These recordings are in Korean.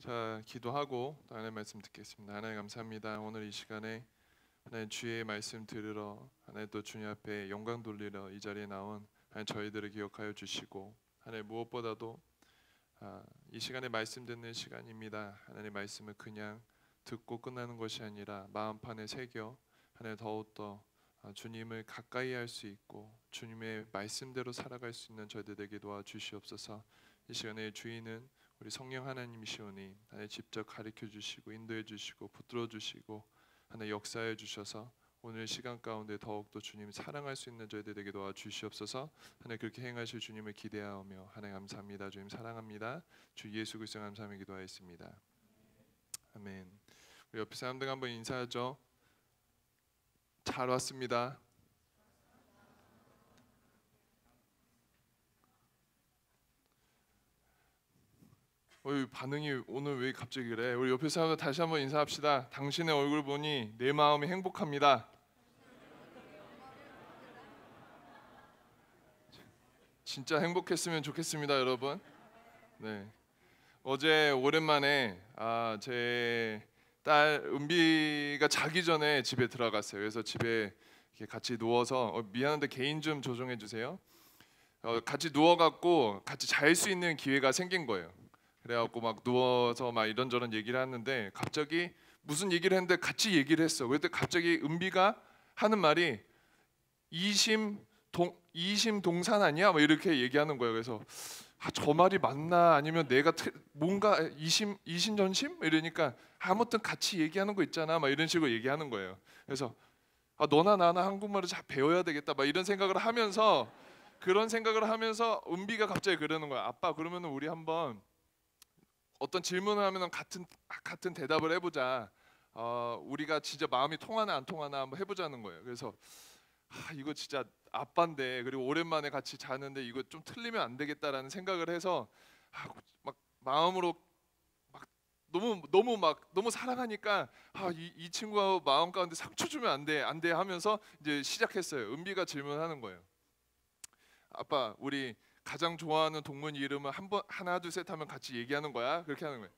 자, 기도하고 또 하나님의 말씀 듣겠습니다. 하나님 감사합니다. 오늘 이 시간에 하나님 주의 말씀 들으러 하나님 또 주님 앞에 영광 돌리러 이 자리에 나온 하나님 저희들을 기억하여 주시고 하나님 무엇보다도 이 시간에 말씀 듣는 시간입니다. 하나님 말씀을 그냥 듣고 끝나는 것이 아니라 마음판에 새겨 하나님 더욱더 주님을 가까이 할 수 있고 주님의 말씀대로 살아갈 수 있는 저희들에게 도와주시옵소서. 이 시간에 주인은 우리 성령 하나님이시오니 하나님 직접 가르쳐 주시고 인도해 주시고 붙들어 주시고 하나님 역사해 주셔서 오늘 시간 가운데 더욱더 주님 사랑할 수 있는 저희들에게 도와주시옵소서. 하나님 그렇게 행하실 주님을 기대하며 하나님 감사합니다. 주님 사랑합니다. 주 예수 그리스도 감사하며 기도하였습니다. 아멘. 우리 옆에 사람들 한번 인사하죠. 잘 왔습니다. 반응이 오늘 왜 갑자기 그래? 우리 옆에 사람들 다시 한번 인사합시다. 당신의 얼굴 보니 내 마음이 행복합니다. 진짜 행복했으면 좋겠습니다, 여러분. 네. 어제 오랜만에 제 딸 은비가 자기 전에 집에 들어갔어요. 그래서 집에 이렇게 같이 누워서 미안한데 개인 좀 조정해 주세요. 같이 누워갖고 같이 잘 수 있는 기회가 생긴 거예요. 그래갖고 막 누워서 막 이런저런 얘기를 하는데 갑자기 무슨 얘기를 했는데 같이 얘기를 했어. 그때 갑자기 은비가 하는 말이 이심동산 아니야? 뭐 이렇게 얘기하는 거예요. 그래서 저 말이 맞나 아니면 내가 뭔가 이심전심 이러니까 아무튼 같이 얘기하는 거 있잖아. 막 이런 식으로 얘기하는 거예요. 그래서 너나 나나 한국말을 잘 배워야 되겠다. 막 이런 생각을 하면서 그런 생각을 하면서 은비가 갑자기 그러는 거야. 아빠 그러면 우리 한번 어떤 질문을 하면 같은 대답을 해보자. 우리가 진짜 마음이 통하나 안 통하나 한번 해보자는 거예요. 그래서 이거 진짜 아빠인데 그리고 오랜만에 같이 자는데 이거 좀 틀리면 안 되겠다라는 생각을 해서 막 마음으로 막 너무 사랑하니까 이 친구가 마음 가운데 상처 주면 안 돼 하면서 이제 시작했어요. 은비가 질문하는 거예요. 아빠 우리 가장 좋아하는 동물 이름을 하나 둘 셋 하면 같이 얘기하는 거야. 그렇게 하는 거예요.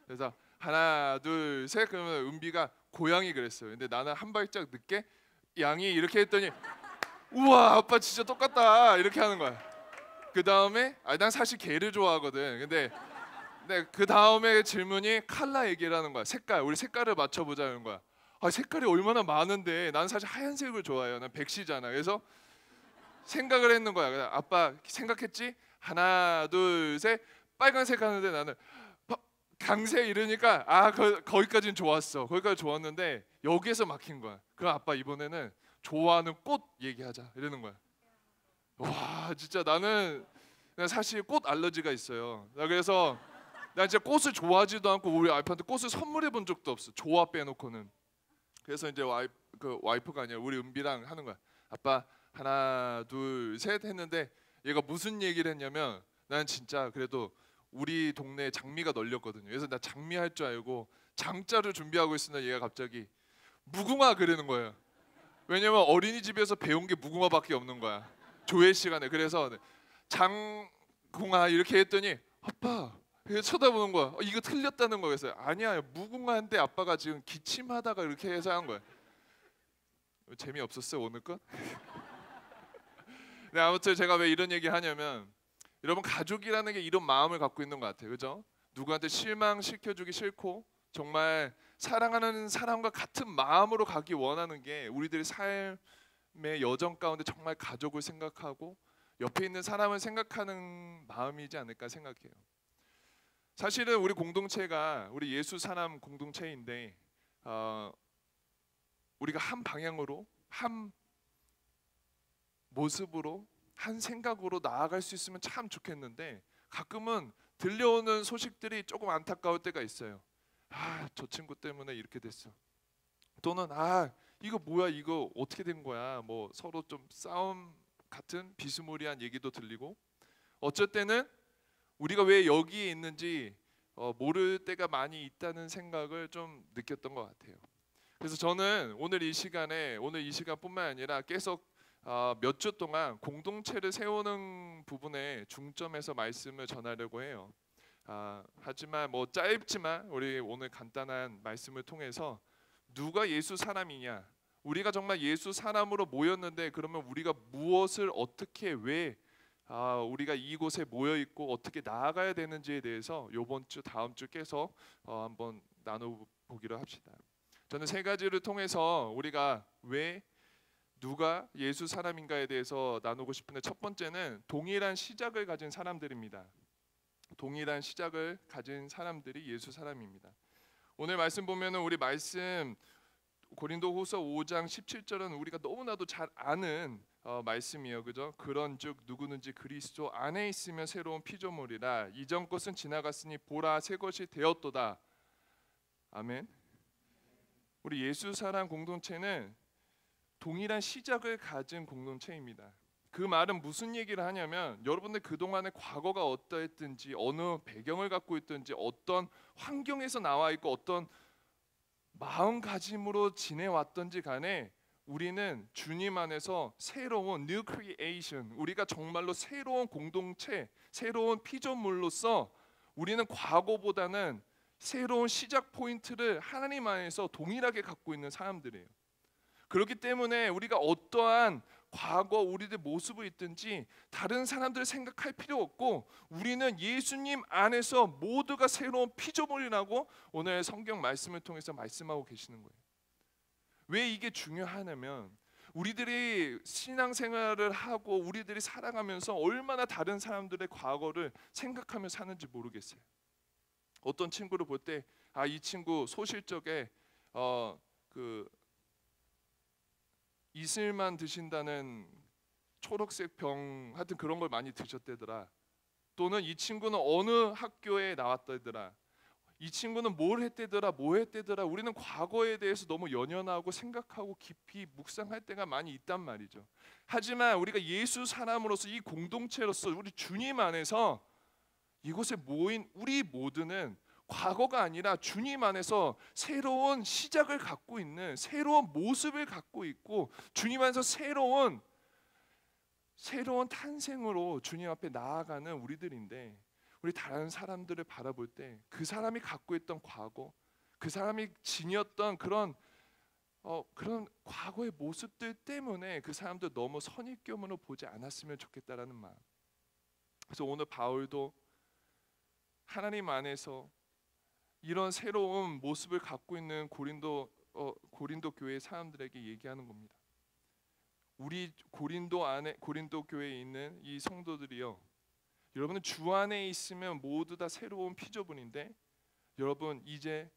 그래서 하나 둘 셋 그러면 은비가 고양이 그랬어요. 근데 나는 한 발짝 늦게 양이 이렇게 했더니 우와 아빠 진짜 똑같다 이렇게 하는 거야. 그 다음에 난 사실 개를 좋아하거든. 근데 그 다음에 질문이 컬러 얘기를 하는 거야. 색깔 우리 색깔을 맞춰보자는 거야. 색깔이 얼마나 많은데 난 사실 하얀색을 좋아해요. 난 백시잖아. 그래서 생각을 했는 거야. 그냥 아빠 생각했지? 하나 둘 셋 빨간색 하는데 나는 강색 이러니까 거기까지는 좋았어. 거기까지 좋았는데 여기에서 막힌 거야. 그럼 아빠 이번에는 좋아하는 꽃 얘기하자 이러는 거야. 와 진짜 나는 사실 꽃 알러지가 있어요. 그래서 나 진짜 꽃을 좋아하지도 않고 우리 와이프한테 꽃을 선물해 본 적도 없어. 좋아 빼놓고는. 그래서 이제 와이프가 아니라 우리 은비랑 하는 거야. 아빠 하나 둘 셋 했는데 얘가 무슨 얘기를 했냐면 난 진짜 그래도 우리 동네에 장미가 널렸거든요. 그래서 나 장미 할 줄 알고 장자를 준비하고 있으면 얘가 갑자기 무궁화 그리는 거예요. 왜냐면 어린이집에서 배운 게 무궁화밖에 없는 거야. 조회 시간에. 그래서 장궁화 이렇게 했더니 아빠 이렇게 쳐다보는 거야. 이거 틀렸다는 거야. 그래서 아니야 무궁화인데 아빠가 지금 기침하다가 이렇게 해서 한 거야. 재미없었어요 오늘 거? 네, 아무튼 제가 왜 이런 얘기 하냐면 여러분 가족이라는 게 이런 마음을 갖고 있는 것 같아요. 그죠? 누구한테 실망시켜주기 싫고 정말 사랑하는 사람과 같은 마음으로 가기 원하는 게 우리들의 삶의 여정 가운데 정말 가족을 생각하고 옆에 있는 사람을 생각하는 마음이지 않을까 생각해요. 사실은 우리 공동체가 우리 예수 사람 공동체인데 우리가 한 방향으로 한 모습으로 한 생각으로 나아갈 수 있으면 참 좋겠는데 가끔은 들려오는 소식들이 조금 안타까울 때가 있어요. 저 친구 때문에 이렇게 됐어. 또는 이거 뭐야 이거 어떻게 된 거야. 뭐 서로 좀 싸움 같은 비스무리한 얘기도 들리고 어쩔 때는 우리가 왜 여기에 있는지 모를 때가 많이 있다는 생각을 좀 느꼈던 것 같아요. 그래서 저는 오늘 이 시간뿐만 아니라 계속 몇 주 동안 공동체를 세우는 부분에 중점해서 말씀을 전하려고 해요. 하지만 뭐 짧지만 우리 오늘 간단한 말씀을 통해서 누가 예수 사람이냐, 우리가 정말 예수 사람으로 모였는데 그러면 우리가 무엇을 어떻게 왜 우리가 이곳에 모여 있고 어떻게 나아가야 되는지에 대해서 이번 주 다음 주 깨서 한번 나눠보기로 합시다. 저는 세 가지를 통해서 우리가 왜 누가 예수 사람인가에 대해서 나누고 싶은데, 첫 번째는 동일한 시작을 가진 사람들입니다. 동일한 시작을 가진 사람들이 예수 사람입니다. 오늘 말씀 보면은 우리 말씀 고린도후서 5장 17절은 우리가 너무나도 잘 아는 말씀이에요. 그죠? 그런즉 누구든지 그리스도 안에 있으면 새로운 피조물이라, 이전 것은 지나갔으니 보라 새 것이 되었도다. 아멘. 우리 예수 사람 공동체는 동일한 시작을 가진 공동체입니다. 그 말은 무슨 얘기를 하냐면, 여러분들 그동안의 과거가 어떠했든지, 어느 배경을 갖고 있든지, 어떤 환경에서 나와 있고 어떤 마음가짐으로 지내왔던지 간에 우리는 주님 안에서 새로운 new creation, 우리가 정말로 새로운 공동체, 새로운 피조물로서 우리는 과거보다는 새로운 시작 포인트를 하나님 안에서 동일하게 갖고 있는 사람들이에요. 그렇기 때문에 우리가 어떠한 과거 우리들 모습이 있든지 다른 사람들을 생각할 필요 없고, 우리는 예수님 안에서 모두가 새로운 피조물이라고 오늘 성경 말씀을 통해서 말씀하고 계시는 거예요. 왜 이게 중요하냐면, 우리들이 신앙생활을 하고 우리들이 살아가면서 얼마나 다른 사람들의 과거를 생각하며 사는지 모르겠어요. 어떤 친구를 볼 때 이 친구 소실적에 이슬만 드신다는 초록색 병 하여튼 그런 걸 많이 드셨대더라. 또는 이 친구는 어느 학교에 나왔다더라. 이 친구는 뭘 했대더라, 뭐 했대더라. 우리는 과거에 대해서 너무 연연하고 생각하고 깊이 묵상할 때가 많이 있단 말이죠. 하지만 우리가 예수 사람으로서, 이 공동체로서, 우리 주님 안에서 이곳에 모인 우리 모두는 과거가 아니라 주님 안에서 새로운 시작을 갖고 있는, 새로운 모습을 갖고 있고, 주님 안에서 새로운 탄생으로 주님 앞에 나아가는 우리들인데, 우리 다른 사람들을 바라볼 때 그 사람이 갖고 있던 과거, 그 사람이 지녔던 그런 과거의 모습들 때문에 그 사람들 너무 선입견으로 보지 않았으면 좋겠다라는 마음. 그래서 오늘 바울도 하나님 안에서 이런 새로운 모습을 갖고 있는 고린도 교회 사람들에게 얘기하는 겁니다. 우리 고린도 교회에 있는 이 성도들이요, 여러분은 주 안에 있으면 모두 다 새로운 피조물인데, 여러분 이제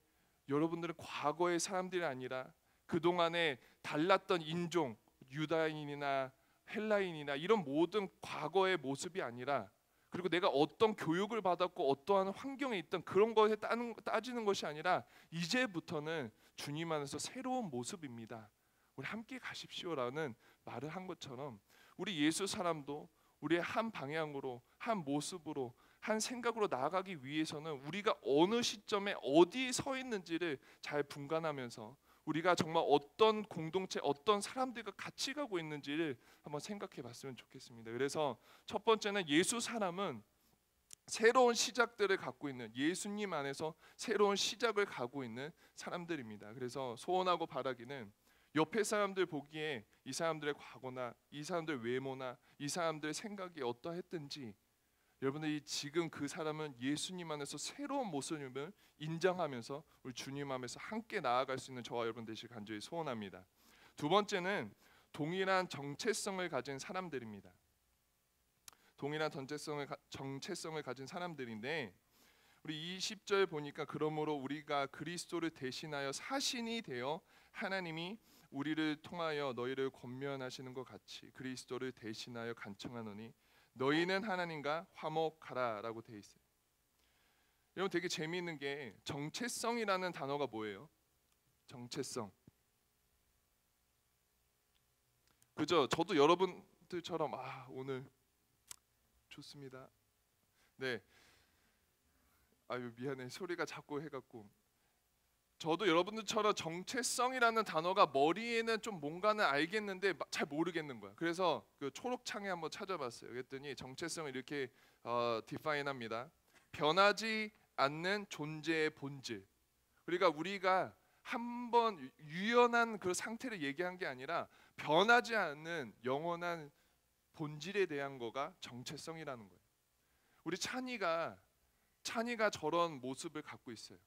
여러분들은 과거의 사람들이 아니라 그동안에 달랐던 인종, 유다인이나 헬라인이나 이런 모든 과거의 모습이 아니라, 그리고 내가 어떤 교육을 받았고 어떠한 환경에 있던 그런 것에 따지는 것이 아니라, 이제부터는 주님 안에서 새로운 모습입니다. 우리 함께 가십시오라는 말을 한 것처럼, 우리 예수 사람도 우리의 한 방향으로, 한 모습으로, 한 생각으로 나아가기 위해서는 우리가 어느 시점에 어디에 서 있는지를 잘 분간하면서 우리가 정말 어떤 공동체, 어떤 사람들과 같이 가고 있는지를 한번 생각해 봤으면 좋겠습니다. 그래서 첫 번째는 예수 사람은 새로운 시작들을 갖고 있는, 예수님 안에서 새로운 시작을 가고 있는 사람들입니다. 그래서 소원하고 바라기는 옆에 사람들 보기에 이 사람들의 과거나 이 사람들의 외모나 이 사람들의 생각이 어떠했든지, 여러분들이 지금 그 사람은 예수님 안에서 새로운 모습을 인정하면서 우리 주님 안에서 함께 나아갈 수 있는 저와 여러분 되시길 간절히 소원합니다. 두 번째는 동일한 정체성을 가진 사람들입니다. 동일한 정체성을 가진 사람들인데, 우리 20절 보니까 그러므로 우리가 그리스도를 대신하여 사신이 되어 하나님이 우리를 통하여 너희를 권면하시는 것 같이 그리스도를 대신하여 간청하노니 너희는 하나님과 화목하라라고 되어 있어요. 여러분 되게 재미있는 게, 정체성이라는 단어가 뭐예요? 정체성. 그죠? 저도 여러분들처럼 오늘 좋습니다. 네. 아유 미안해, 소리가 자꾸 해갖고. 저도 여러분들처럼 정체성이라는 단어가 머리에는 좀 뭔가는 알겠는데 잘 모르겠는 거야. 그래서 그 초록창에 한번 찾아봤어요. 그랬더니 정체성을 이렇게 디파인합니다. 변하지 않는 존재의 본질. 그러니까 우리가 한번 유연한 그 상태를 얘기한 게 아니라 변하지 않는 영원한 본질에 대한 거가 정체성이라는 거예요. 우리 찬이가 저런 모습을 갖고 있어요.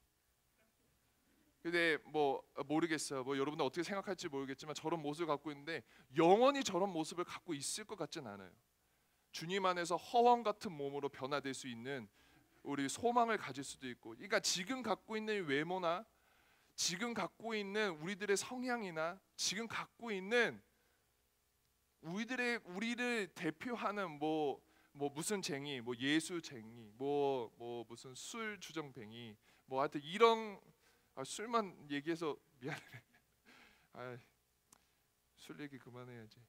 근데 뭐 모르겠어요. 뭐 여러분들 어떻게 생각할지 모르겠지만 저런 모습을 갖고 있는데 영원히 저런 모습을 갖고 있을 것 같진 않아요. 주님 안에서 허황 같은 몸으로 변화될 수 있는 우리 소망을 가질 수도 있고, 그러니까 지금 갖고 있는 외모나 지금 갖고 있는 우리들의 성향이나 지금 갖고 있는 우리를 대표하는 뭐 무슨 쟁이, 뭐 예수쟁이, 뭐 무슨 술 주정뱅이, 뭐 하여튼 이런 술만 얘기해서 미안해. 술 얘기 그만해야지.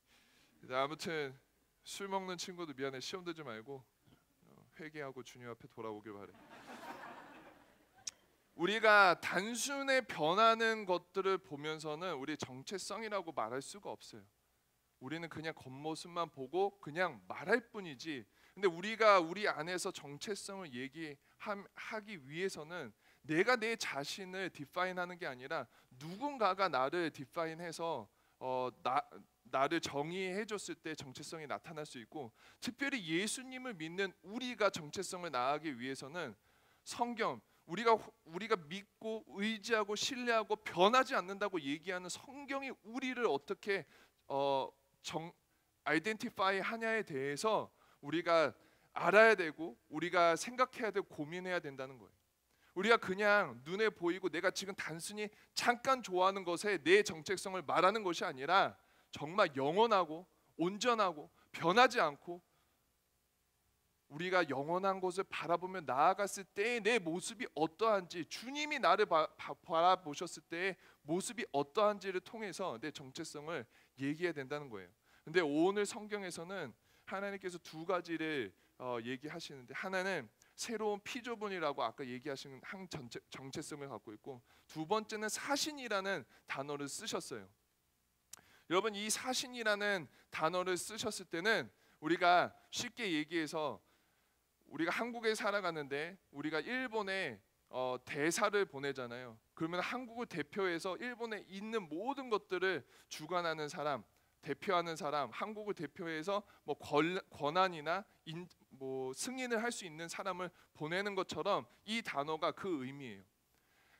아무튼 술 먹는 친구도 미안해. 시험 들지 말고 회개하고 주님 앞에 돌아오길 바래. 우리가 단순히 변하는 것들을 보면서는 우리 정체성이라고 말할 수가 없어요. 우리는 그냥 겉모습만 보고 그냥 말할 뿐이지. 근데 우리가 우리 안에서 정체성을 얘기하기 위해서는 내가 내 자신을 디파인하는 게 아니라 누군가가 나를 디파인해서 나를 정의해줬을 때 정체성이 나타날 수 있고, 특별히 예수님을 믿는 우리가 정체성을 나아가기 위해서는 성경, 우리가 믿고 의지하고 신뢰하고 변하지 않는다고 얘기하는 성경이 우리를 어떻게 아이덴티파이 하냐에 대해서 우리가 알아야 되고 우리가 생각해야 되고 고민해야 된다는 거예요. 우리가 그냥 눈에 보이고 내가 지금 단순히 잠깐 좋아하는 것에 내 정체성을 말하는 것이 아니라 정말 영원하고 온전하고 변하지 않고 우리가 영원한 것을 바라보며 나아갔을 때 내 모습이 어떠한지, 주님이 나를 바라보셨을 때 모습이 어떠한지를 통해서 내 정체성을 얘기해야 된다는 거예요. 근데 오늘 성경에서는 하나님께서 두 가지를 얘기하시는데, 하나는 새로운 피조물이라고 아까 얘기하신 한 정체성을 갖고 있고, 두 번째는 사신이라는 단어를 쓰셨어요. 여러분, 이 사신이라는 단어를 쓰셨을 때는 우리가 쉽게 얘기해서 우리가 한국에 살아가는데 우리가 일본에 대사를 보내잖아요. 그러면 한국을 대표해서 일본에 있는 모든 것들을 주관하는 사람, 대표하는 사람, 한국을 대표해서 뭐 권한이나 뭐 승인을 할 수 있는 사람을 보내는 것처럼 이 단어가 그 의미예요.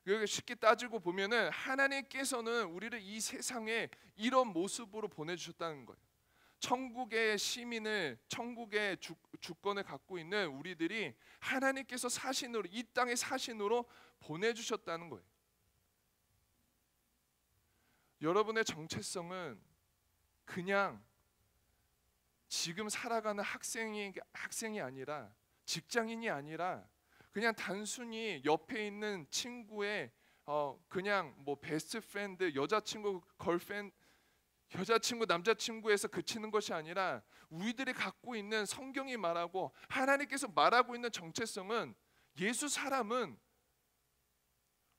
그러니까 쉽게 따지고 보면은 하나님께서는 우리를 이 세상에 이런 모습으로 보내주셨다는 거예요. 천국의 시민을, 천국의 주권을 갖고 있는 우리들이 하나님께서 사신으로, 이 땅의 사신으로 보내주셨다는 거예요. 여러분의 정체성은 그냥 지금 살아가는 학생이 아니라, 직장인이 아니라 그냥 단순히 옆에 있는 친구의 그냥 뭐 베스트 프렌드, 여자친구, 걸프렌드, 여자친구, 남자친구에서 그치는 것이 아니라 우리들이 갖고 있는, 성경이 말하고 하나님께서 말하고 있는 정체성은, 예수 사람은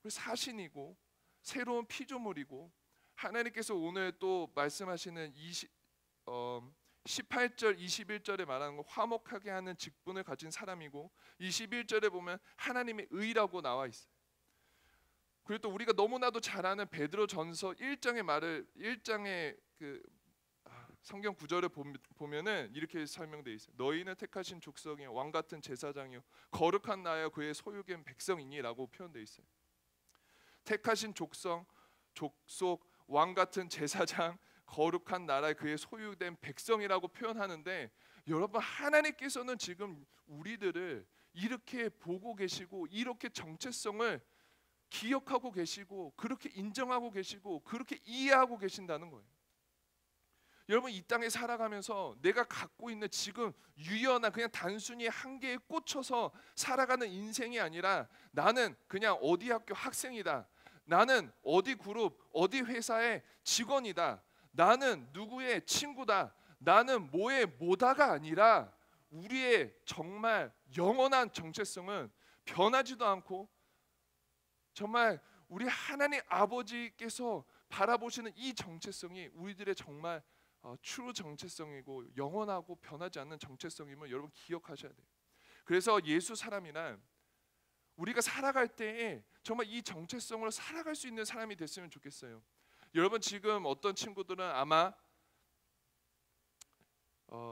사신이고 새로운 피조물이고, 하나님께서 오늘 또 말씀하시는 18절 21절에 말하는 거, 화목하게 하는 직분을 가진 사람이고, 21절에 보면 하나님의 의라고 나와 있어요. 그리고 또 우리가 너무나도 잘 아는 베드로전서 1장의 그 성경 구절을 보면은 이렇게 설명되어 있어요. 너희는 택하신 족속이요 왕 같은 제사장이요 거룩한 나여 그의 소유된 백성이니라고 표현되어 있어요. 택하신 족속, 왕 같은 제사장, 거룩한 나라의 그의 소유된 백성이라고 표현하는데, 여러분, 하나님께서는 지금 우리들을 이렇게 보고 계시고 이렇게 정체성을 기억하고 계시고 그렇게 인정하고 계시고 그렇게 이해하고 계신다는 거예요. 여러분, 이 땅에 살아가면서 내가 갖고 있는 지금 유연한, 그냥 단순히 한계에 꽂혀서 살아가는 인생이 아니라, 나는 그냥 어디 학교 학생이다, 나는 어디 그룹, 어디 회사의 직원이다, 나는 누구의 친구다, 나는 뭐의 뭐다가 아니라 우리의 정말 영원한 정체성은 변하지도 않고 정말 우리 하나님 아버지께서 바라보시는 이 정체성이 우리들의 정말 트루 정체성이고 영원하고 변하지 않는 정체성임을 여러분 기억하셔야 돼요. 그래서 예수 사람이란 우리가 살아갈 때에 정말 이 정체성으로 살아갈 수 있는 사람이 됐으면 좋겠어요. 여러분 지금 어떤 친구들은 아마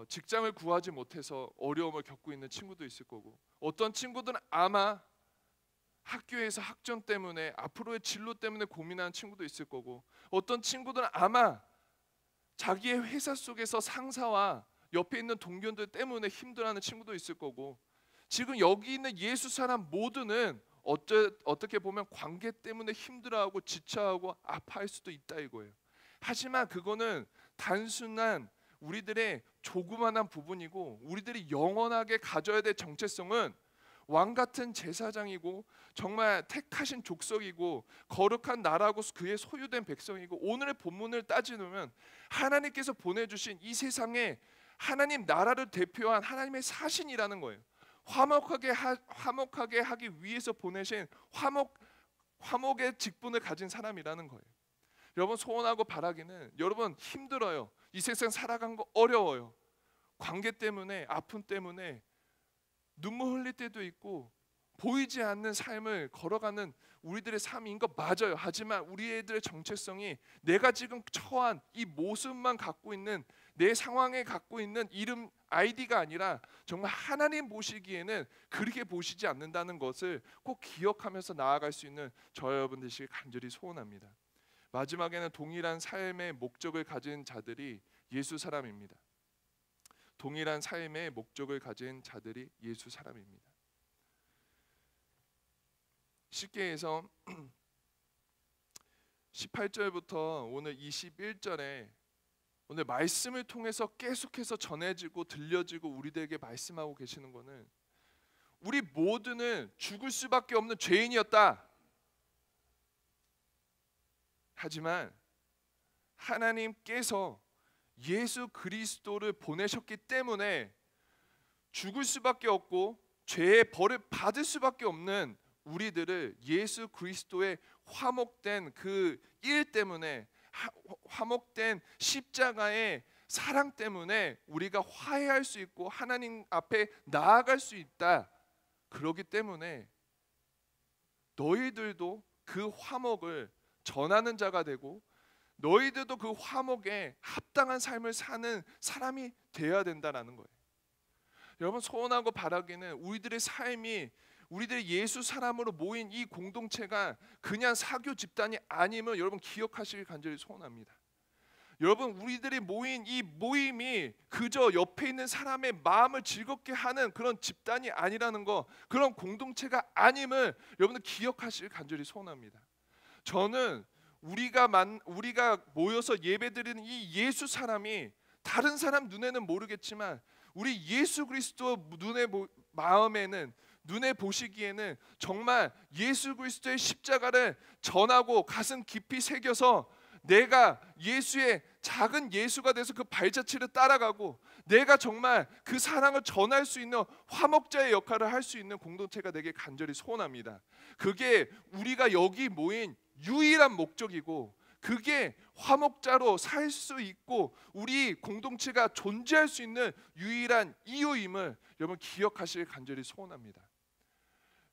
직장을 구하지 못해서 어려움을 겪고 있는 친구도 있을 거고, 어떤 친구들은 아마 학교에서 학점 때문에 앞으로의 진로 때문에 고민하는 친구도 있을 거고, 어떤 친구들은 아마 자기의 회사 속에서 상사와 옆에 있는 동료들 때문에 힘들어하는 친구도 있을 거고, 지금 여기 있는 예수 사람 모두는 어떻게 보면 관계 때문에 힘들어하고 지쳐하고 아파할 수도 있다 이거예요. 하지만 그거는 단순한 우리들의 조그만한 부분이고, 우리들이 영원하게 가져야 될 정체성은 왕 같은 제사장이고 정말 택하신 족속이고 거룩한 나라고 그의 소유된 백성이고, 오늘의 본문을 따지면 하나님께서 보내주신 이 세상에 하나님 나라를 대표한 하나님의 사신이라는 거예요. 화목하게 하기 위해서 보내신 화목의 직분을 가진 사람이라는 거예요. 여러분 소원하고 바라기는, 여러분 힘들어요. 이 세상 살아간 거 어려워요. 관계 때문에, 아픔 때문에 눈물 흘릴 때도 있고 보이지 않는 삶을 걸어가는 우리들의 삶인 것 맞아요. 하지만 우리들의 정체성이 내가 지금 처한 이 모습만 갖고 있는, 내 상황에 갖고 있는 이름 아이디가 아니라 정말 하나님 보시기에는 그렇게 보시지 않는다는 것을 꼭 기억하면서 나아갈 수 있는 저 여러분 되시길 간절히 소원합니다. 마지막에는 동일한 삶의 목적을 가진 자들이 예수 사람입니다. 동일한 삶의 목적을 가진 자들이 예수 사람입니다. 쉽게 해서 18절부터 오늘 21절에 오늘 말씀을 통해서 계속해서 전해지고 들려지고 우리들에게 말씀하고 계시는 것은, 우리 모두는 죽을 수밖에 없는 죄인이었다. 하지만 하나님께서 예수 그리스도를 보내셨기 때문에 죽을 수밖에 없고 죄의 벌을 받을 수밖에 없는 우리들을 예수 그리스도의 화목된 그 일 때문에, 화목된 십자가의 사랑 때문에 우리가 화해할 수 있고 하나님 앞에 나아갈 수 있다. 그렇기 때문에 너희들도 그 화목을 전하는 자가 되고, 너희들도 그 화목에 합당한 삶을 사는 사람이 되어야 된다라는 거예요. 여러분 소원하고 바라기는 우리들의 삶이, 우리들의 예수 사람으로 모인 이 공동체가 그냥 사교 집단이 아님을 여러분 기억하시길 간절히 소원합니다. 여러분 우리들이 모인 이 모임이 그저 옆에 있는 사람의 마음을 즐겁게 하는 그런 집단이 아니라는 거, 그런 공동체가 아님을 여러분들 기억하시길 간절히 소원합니다. 저는 우리가 모여서 예배드리는 이 예수 사람이 다른 사람 눈에는 모르겠지만 우리 예수 그리스도 마음에는, 눈에 보시기에는 정말 예수 그리스도의 십자가를 전하고 가슴 깊이 새겨서 내가 예수의 작은 예수가 돼서 그 발자취를 따라가고 내가 정말 그 사랑을 전할 수 있는 화목자의 역할을 할 수 있는 공동체가 되길 간절히 소원합니다. 그게 우리가 여기 모인 유일한 목적이고, 그게 화목자로 살 수 있고 우리 공동체가 존재할 수 있는 유일한 이유임을 여러분 기억하시길 간절히 소원합니다.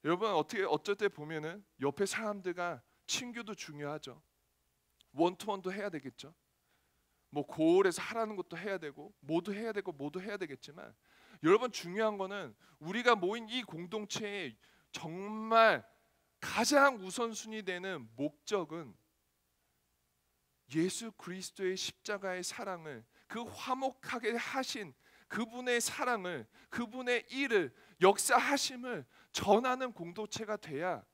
여러분 어쩔 때 보면은 옆에 사람들과 친교도 중요하죠. 원투원도 해야 되겠죠. 뭐 고을에서 하라는 것도 해야 되고 모두 해야 되겠지만, 여러분 중요한 거는 우리가 모인 이 공동체의 정말 가장 우선순위 되는 목적은 예수 그리스도의 십자가의 사랑을, 그 화목하게 하신 그분의 사랑을, 그분의 일을, 역사하심을 전하는 공동체가 돼야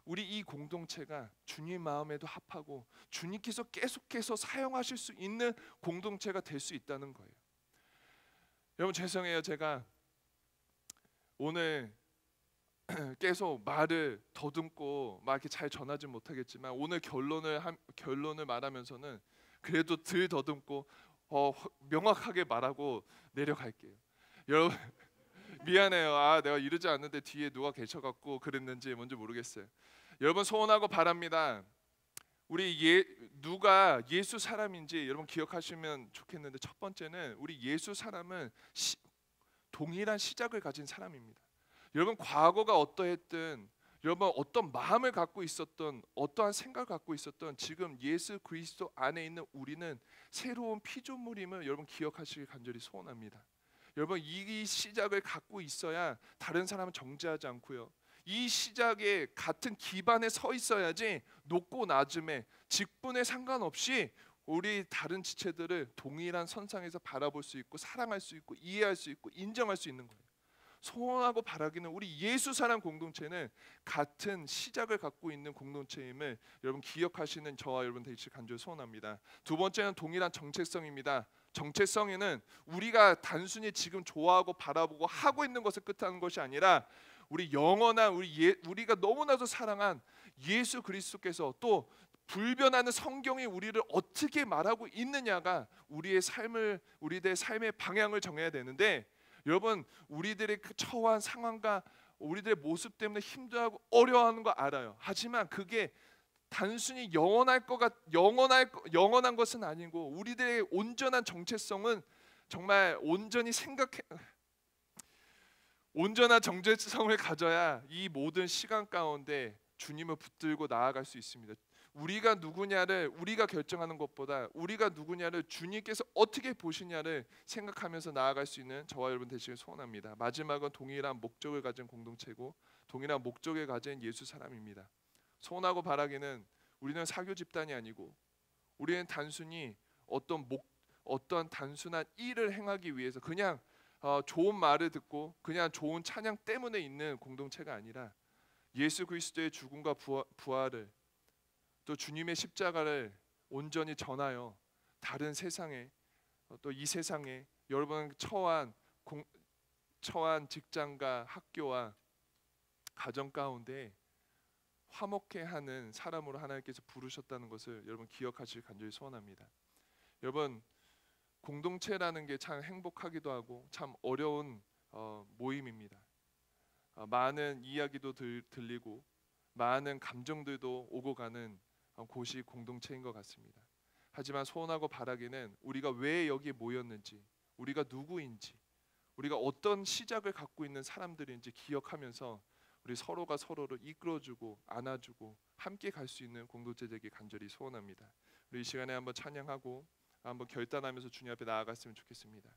우리 이 공동체가 주님 마음에도 합하고 주님께서 계속해서 사용하실 수 있는 공동체가 될 수 있다는 거예요. 여러분 죄송해요. 제가 오늘 계속 말을 더듬고 막 이렇게 잘 전하지 못하겠지만, 오늘 결론을 말하면서는 그래도 덜 더듬고 명확하게 말하고 내려갈게요. 여러분 미안해요. 내가 이러지 않는데 뒤에 누가 계셔갖고 그랬는지 뭔지 모르겠어요. 여러분 소원하고 바랍니다. 우리 누가 예수 사람인지 여러분 기억하시면 좋겠는데, 첫 번째는 우리 예수 사람은 동일한 시작을 가진 사람입니다. 여러분 과거가 어떠했든, 여러분 어떤 마음을 갖고 있었던, 어떠한 생각을 갖고 있었던, 지금 예수 그리스도 안에 있는 우리는 새로운 피조물임을 여러분 기억하시길 간절히 소원합니다. 여러분 이 시작을 갖고 있어야 다른 사람은 정죄하지 않고요, 이 시작에 같은 기반에 서 있어야지 높고 낮음에 직분에 상관없이 우리 다른 지체들을 동일한 선상에서 바라볼 수 있고 사랑할 수 있고 이해할 수 있고 인정할 수 있는 거예요. 소원하고 바라기는 우리 예수 사랑 공동체는 같은 시작을 갖고 있는 공동체임을 여러분 기억하시는 저와 여러분 되시길 간절히 소원합니다. 두 번째는 동일한 정체성입니다. 정체성에는 우리가 단순히 지금 좋아하고 바라보고 하고 있는 것을 뜻하는 것이 아니라 우리 영원한 우리가 너무나도 사랑한 예수 그리스도께서 또 불변하는 성경이 우리를 어떻게 말하고 있느냐가 우리들의 삶의 방향을 정해야 되는데, 여러분 우리들의 그 처한 상황과 우리들의 모습 때문에 힘들어하고 어려워하는 거 알아요. 하지만 그게 단순히 영원한 것은 아니고, 우리들의 온전한 정체성은 정말 온전한 정체성을 가져야 이 모든 시간 가운데 주님을 붙들고 나아갈 수 있습니다. 우리가 누구냐를 우리가 결정하는 것보다 우리가 누구냐를 주님께서 어떻게 보시냐를 생각하면서 나아갈 수 있는 저와 여러분 되시길 소원합니다. 마지막은 동일한 목적을 가진 공동체고 동일한 목적을 가진 예수 사람입니다. 소원하고 바라기는 우리는 사교 집단이 아니고, 우리는 단순히 어떤 단순한 일을 행하기 위해서 그냥 좋은 말을 듣고 그냥 좋은 찬양 때문에 있는 공동체가 아니라, 예수 그리스도의 죽음과 부활을 또 주님의 십자가를 온전히 전하여 다른 세상에, 또 이 세상에 여러분 처한 직장과 학교와 가정 가운데 화목해 하는 사람으로 하나님께서 부르셨다는 것을 여러분 기억하시길 간절히 소원합니다. 여러분 공동체라는 게 참 행복하기도 하고 참 어려운 모임입니다. 많은 이야기도 들리고 많은 감정들도 오고 가는 곳이 공동체인 것 같습니다. 하지만 소원하고 바라기는 우리가 왜 여기에 모였는지, 우리가 누구인지, 우리가 어떤 시작을 갖고 있는 사람들인지 기억하면서 우리 서로가 서로를 이끌어주고 안아주고 함께 갈 수 있는 공동체 되기 간절히 소원합니다. 우리 이 시간에 한번 찬양하고 한번 결단하면서 주님 앞에 나아갔으면 좋겠습니다.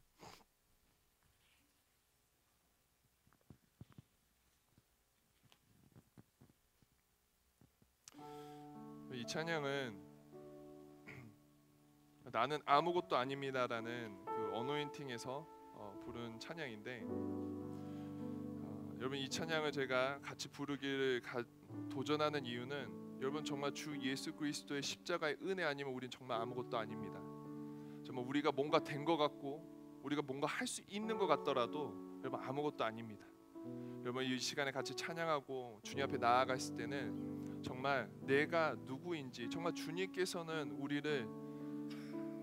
이 찬양은 나는 아무것도 아닙니다라는 그 어노인팅에서 부른 찬양인데, 여러분 이 찬양을 제가 같이 부르기를 도전하는 이유는, 여러분 정말 주 예수 그리스도의 십자가의 은혜 아니면 우린 정말 아무것도 아닙니다. 정말 우리가 뭔가 된 것 같고 우리가 뭔가 할 수 있는 것 같더라도 여러분 아무것도 아닙니다. 여러분 이 시간에 같이 찬양하고 주님 앞에 나아갔을 때는 정말 내가 누구인지, 정말 주님께서는 우리를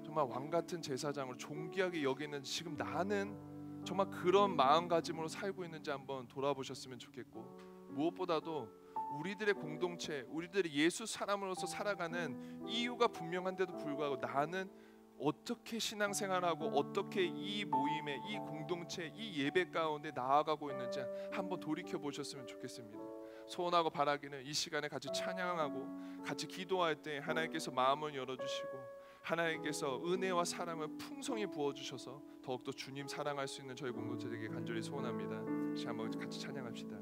정말 왕같은 제사장으로 존귀하게 여기는 지금 나는 정말 그런 마음가짐으로 살고 있는지 한번 돌아보셨으면 좋겠고, 무엇보다도 우리들의 공동체, 우리들의 예수 사람으로서 살아가는 이유가 분명한데도 불구하고 나는 어떻게 신앙생활하고 어떻게 이 모임에, 이 공동체, 이 예배 가운데 나아가고 있는지 한번 돌이켜 보셨으면 좋겠습니다. 소원하고 바라기는 이 시간에 같이 찬양하고 같이 기도할 때 하나님께서 마음을 열어주시고 하나님께서 은혜와 사랑을 풍성히 부어주셔서 더욱더 주님 사랑할 수 있는 저희 공동체 되게 간절히 소원합니다. 다시 한번 같이 찬양합시다.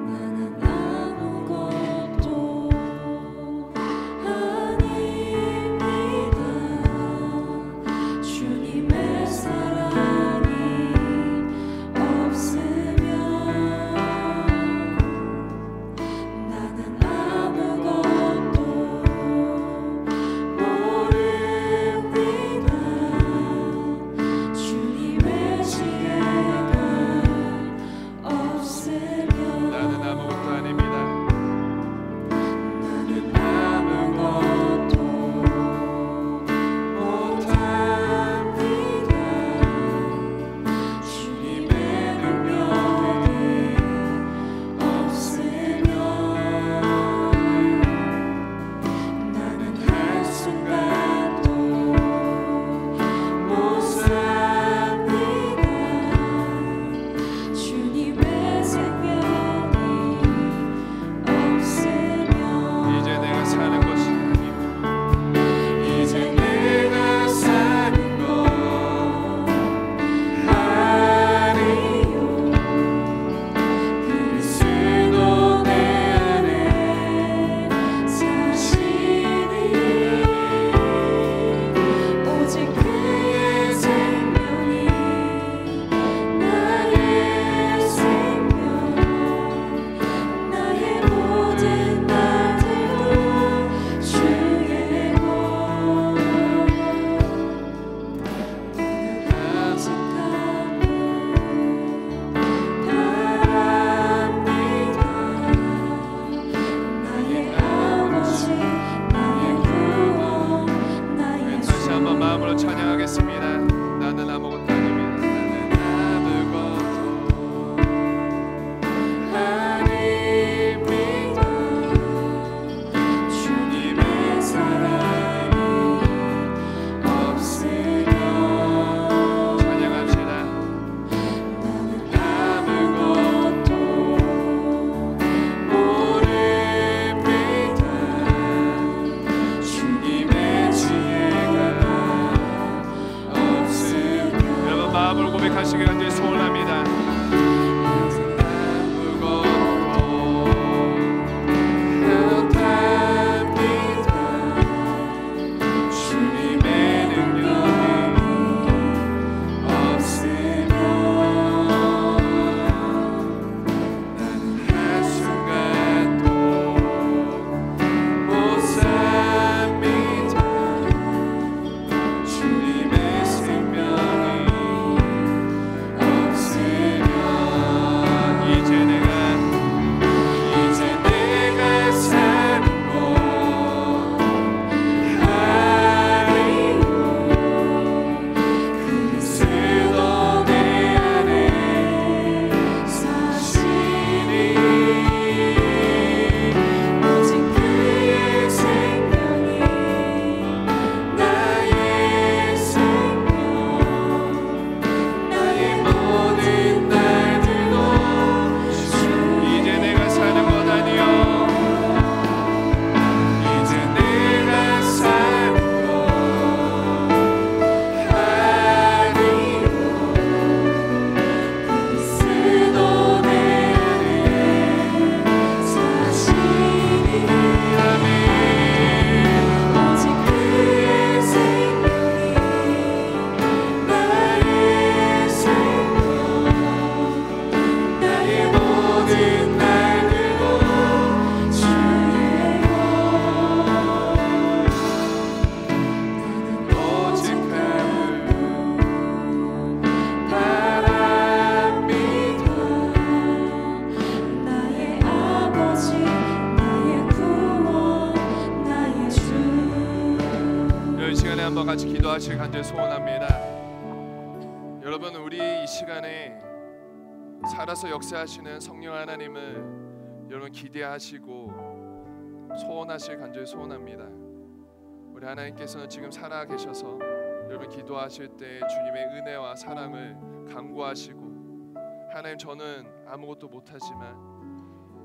나는 아무것도 모르 아닙니다. 나는 아무것도 아닙니다. 고백하시기 간절히 소원합니다. 한번 같이 기도하시길 간절히 소원합니다. 여러분, 우리 이 시간에 살아서 역사하시는 성령 하나님을 여러분 기대하시고 소원하실 간절히 소원합니다. 우리 하나님께서는 지금 살아 계셔서 여러분 기도하실 때 주님의 은혜와 사랑을 간구하시고, 하나님 저는 아무것도 못하지만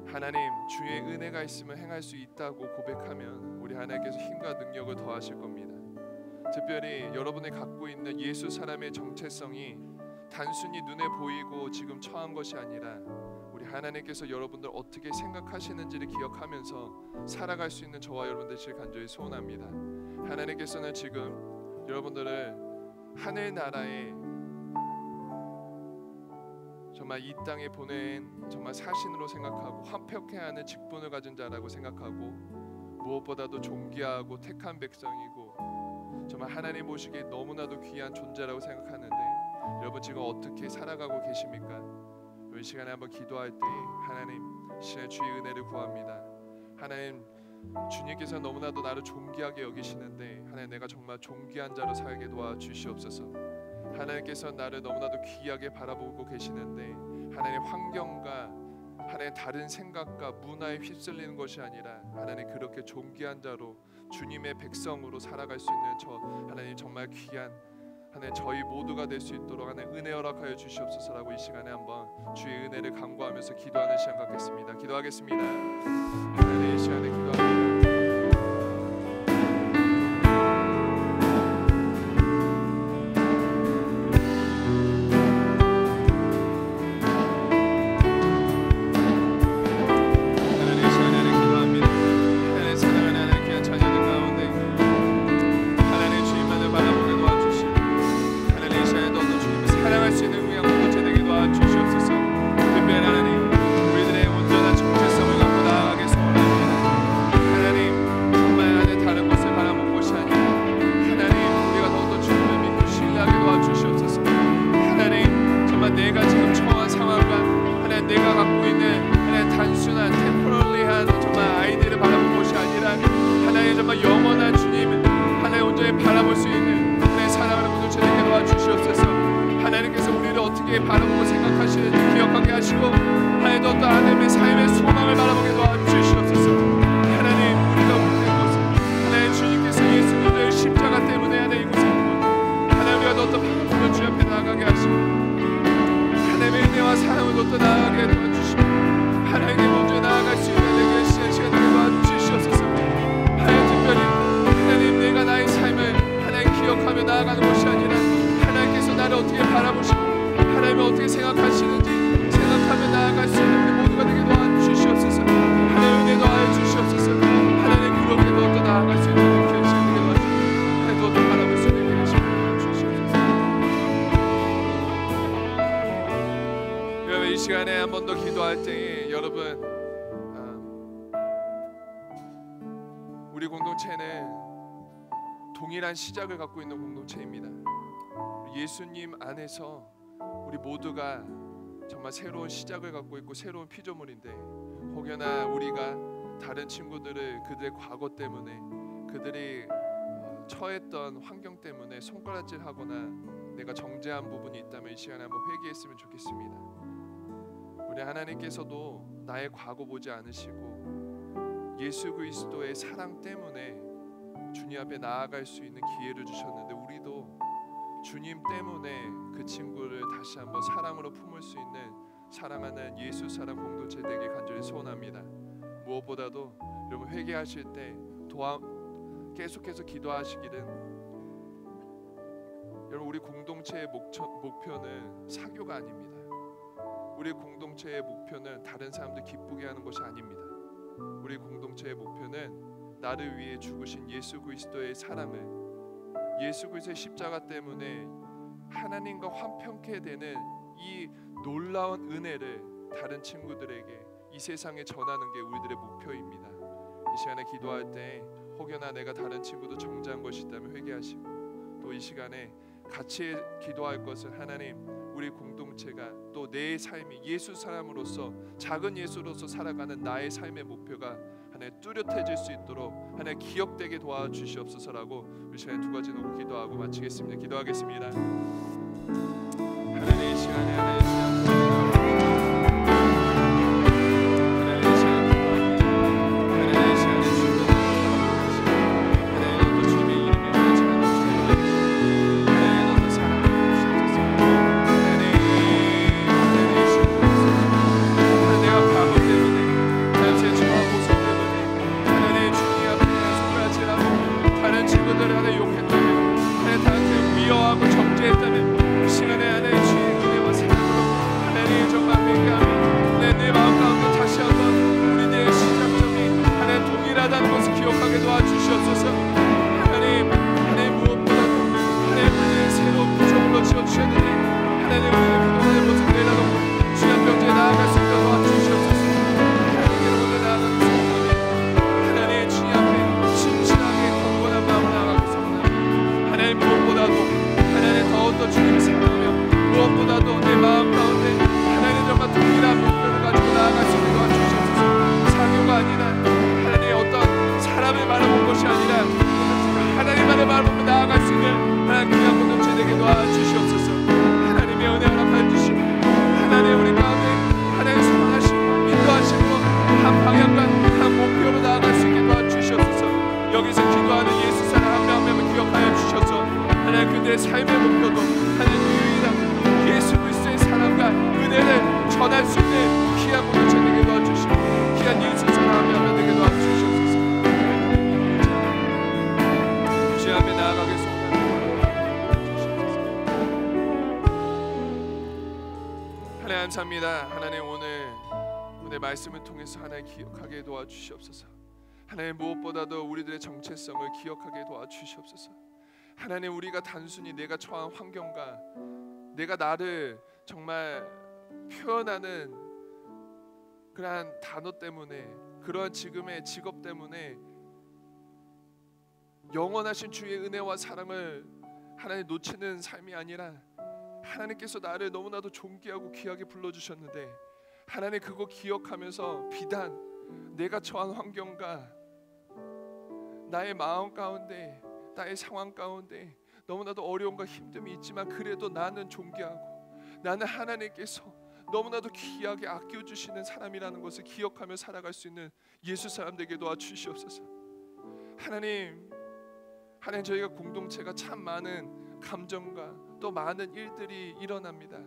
하나님 주의 은혜가 있으면 행할 수 있다고 고백하면 우리 하나님께서 힘과 능력을 더하실 겁니다. 특별히 여러분이 갖고 있는 예수 사람의 정체성이 단순히 눈에 보이고 지금 처한 것이 아니라 우리 하나님께서 여러분들 어떻게 생각하시는지를 기억하면서 살아갈 수 있는 저와 여러분들 간절히 소원합니다. 하나님께서는 지금 여러분들을 하늘나라에 정말 이 땅에 보낸 정말 사신으로 생각하고 화평해야 하는 직분을 가진 자라고 생각하고, 무엇보다도 존귀하고 택한 백성이고 정말 하나님 보시기에 너무나도 귀한 존재라고 생각하는데, 여러분 지금 어떻게 살아가고 계십니까? 이 시간에 한번 기도할 때 하나님 신의 주의 은혜를 구합니다. 하나님, 주님께서 너무나도 나를 존귀하게 여기시는데 하나님 내가 정말 존귀한 자로 살게 도와주시옵소서. 하나님께서 나를 너무나도 귀하게 바라보고 계시는데 하나님 환경과 하나님 다른 생각과 문화에 휩쓸리는 것이 아니라 하나님 그렇게 존귀한 자로 주님의 백성으로 살아갈 수 있는 저 하나님 정말 귀한 하나님 저희 모두가 될 수 있도록 하나님 은혜 허락하여 주시옵소서라고 이 시간에 한번 주의 은혜를 간구하면서 기도하는 시간 갖겠습니다. 기도하겠습니다. 하나님 이 시간에 기도합니다. 하나님 어떻게 바라보고 생각하시는지 기억하게 하시고 하나님도 어떤 하나님의 삶의 소망을 바라보게 도와주시옵소서. 하나님 우리가 못된 것을 하나님 주님께서 예수님의 십자가 때문에 하나님 이곳에 하나님 우리가 어떤 방법을 주 앞에 나아가게 하시고 하나님의 은혜와 사랑을 또 나아가게 도와주시고 하나님께 먼저 나아갈 수 있는 내게 시간 되게 도와주시옵소서. 하나님 특별히 하나님 내가 나의 삶을 하나님 기억하며 나아가는 것이 아니라 하나님께서 나를 어떻게 바라보시고 하나님을 어떻게 생각하시는지 생각하며 나아갈 수 있는 우리 모두가 되게 도와주시옵소서. 하나님 은혜 도와주시옵소서. 하나님 그렇게 또 나아갈 수 있는 귀한 시간 되게 도와주시옵소서. 하나님 또 바라볼 수 있는 귀한 시간 주시옵소서. 여러분 이 시간에 한 번 더 기도할 때에 여러분 우리 공동체는 동일한 시작을 갖고 있는 공동체입니다. 예수님 안에서 우리 모두가 정말 새로운 시작을 갖고 있고 새로운 피조물인데 혹여나 우리가 다른 친구들을 그들의 과거 때문에 그들이 처했던 환경 때문에 손가락질하거나 내가 정죄한 부분이 있다면 이 시간에 한번 회개했으면 좋겠습니다. 우리 하나님께서도 나의 과거 보지 않으시고 예수 그리스도의 사랑 때문에 주님 앞에 나아갈 수 있는 기회를 주셨는데 우리도 주님 때문에 그 친구를 다시 한번 사랑으로 품을 수 있는 사랑하는 예수 사랑 공동체 되게 간절히 소원합니다. 무엇보다도 여러분 회개하실 때 계속해서 기도하시기를 여러분 우리 공동체의 목표는 사교가 아닙니다. 우리 공동체의 목표는 다른 사람들 기쁘게 하는 것이 아닙니다. 우리 공동체의 목표는 나를 위해 죽으신 예수 그리스도의 사랑을 예수 그리스도의 십자가 때문에 하나님과 화평케 되는 이 놀라운 은혜를 다른 친구들에게 이 세상에 전하는 게 우리들의 목표입니다. 이 시간에 기도할 때 혹여나 내가 다른 친구도 정죄한 것이 있다면 회개하시고 또 이 시간에 같이 기도할 것은 하나님 우리 공동체가 또 내 삶이 예수 사람으로서 작은 예수로서 살아가는 나의 삶의 목표가 하나님 뚜렷해질 수 있도록 하나님 기억되게 도와주시옵소서라고 우리 시간에 두 가지 놓고 기도하고 마치겠습니다. 기도하겠습니다. 하나님 이 시간에 하나님 감사합니다. 하나님 오늘 말씀을 통해서 하나님 기억하게 도와주시옵소서. 하나님 무엇보다도 우리들의 정체성을 기억하게 도와주시옵소서. 하나님 우리가 단순히 내가 처한 환경과 내가 나를 정말 표현하는 그러한 단어 때문에 그러한 지금의 직업 때문에 영원하신 주의 은혜와 사랑을 하나님 놓치는 삶이 아니라 하나님께서 나를 너무나도 존귀하고 귀하게 불러주셨는데 하나님 그거 기억하면서 비단 내가 처한 환경과 나의 마음 가운데 나의 상황 가운데 너무나도 어려움과 힘듦이 있지만 그래도 나는 존귀하고 나는 하나님께서 너무나도 귀하게 아껴주시는 사람이라는 것을 기억하며 살아갈 수 있는 예수 사람 되게 도와주시옵소서. 하나님 저희가 공동체가 참 많은 감정과 또 많은 일들이 일어납니다.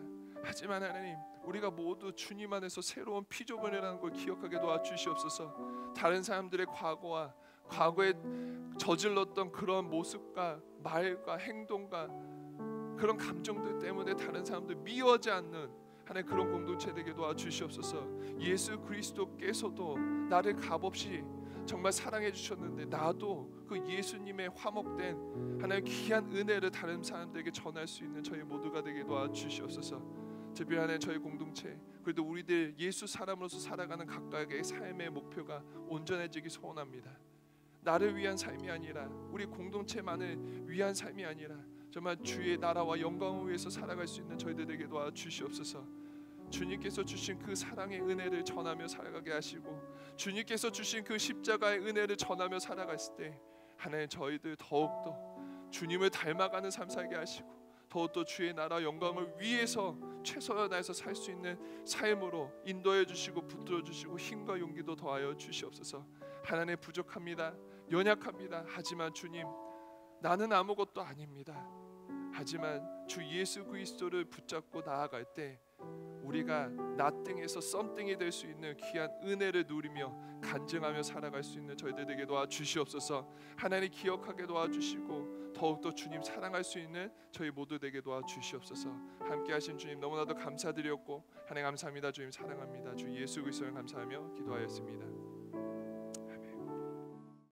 하지만 하나님 우리가 모두 주님 안에서 새로운 피조물이라는 걸 기억하게 도와주시옵소서. 다른 사람들의 과거와 과거에 저질렀던 그런 모습과 말과 행동과 그런 감정들 때문에 다른 사람들 미워하지 않는 하나님 그런 공동체 되게 도와주시옵소서. 예수 그리스도께서도 나를 값없이 정말 사랑해 주셨는데 나도 그 예수님의 화목된 하나님 귀한 은혜를 다른 사람들에게 전할 수 있는 저희 모두가 되게 도와주시옵소서. 특별히 하나님 저희 공동체 그래도 우리들 예수 사람으로서 살아가는 각각의 삶의 목표가 온전해지기 소원합니다. 나를 위한 삶이 아니라 우리 공동체만을 위한 삶이 아니라 정말 주의 나라와 영광을 위해서 살아갈 수 있는 저희들에게 도와주시옵소서. 주님께서 주신 그 사랑의 은혜를 전하며 살아가게 하시고 주님께서 주신 그 십자가의 은혜를 전하며 살아갔을 때 하나님 저희들 더욱더 주님을 닮아가는 삶 살게 하시고 더욱더 주의 나라 영광을 위해서 최선을 다해서 살 수 있는 삶으로 인도해 주시고 붙들어 주시고 힘과 용기도 더하여 주시옵소서. 하나님 부족합니다. 연약합니다. 하지만 주님 나는 아무것도 아닙니다. 하지만 주 예수 그리스도를 붙잡고 나아갈 때 우리가 나띵에서 썸띵이 될 수 있는 귀한 은혜를 누리며 간증하며 살아갈 수 있는 저희들에게 도와주시옵소서. 하나님 기억하게 도와주시고 더욱더 주님 사랑할 수 있는 저희 모두에게 도와주시옵소서. 함께 하신 주님 너무나도 감사드렸고 하나님 감사합니다. 주님 사랑합니다. 주 예수 그리스도를 감사하며 기도하였습니다.